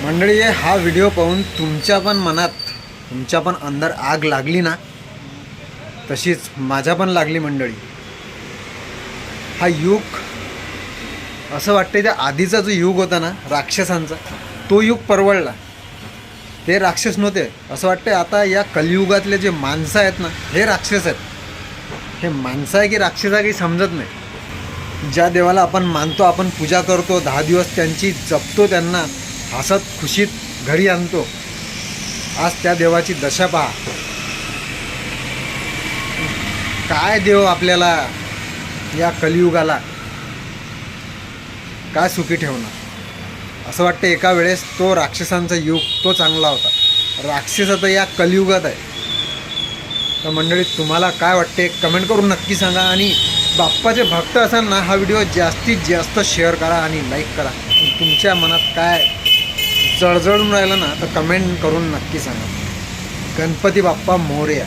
मंडळी, हा व्हिडिओ पाहून तुमच्या पण मनात, तुमच्या पण अंदर आग लागली ना, तशीच माझ्या पण लागली मंडळी. हा युग असं वाटतं, त्या आधीचा जो युग होता ना राक्षसांचा, तो युग परवडला. ते राक्षस नव्हते. असं वाटतं आता या कलियुगातले जे माणसं आहेत ना, हे राक्षस आहेत. हे माणसं आहे की राक्षस आहे काही समजत नाही. ज्या देवाला आपण मानतो, आपण पूजा करतो, 10 दिवस त्यांची जपतो, त्यांना हसत खुशीत घरी आणतो, आज त्या देवाची दशा पहा. काय देव आपल्याला या कलियुगाला काय सुखी ठेवणार. असं वाटतं एका वेळेस तो राक्षसांचा युग तो चांगला होता. राक्षस आता या कलियुगात आहे. तर मंडळी, तुम्हाला काय वाटते कमेंट करून नक्की सांगा. आणि बाप्पाचे भक्त असाल ना, हा व्हिडिओ जास्तीत जास्त शेअर करा आणि लाईक करा. तुमच्या मनात काय जळजळून राहिलं ना, तर कमेंट करून नक्की सांगा. गणपती बाप्पा मोरया.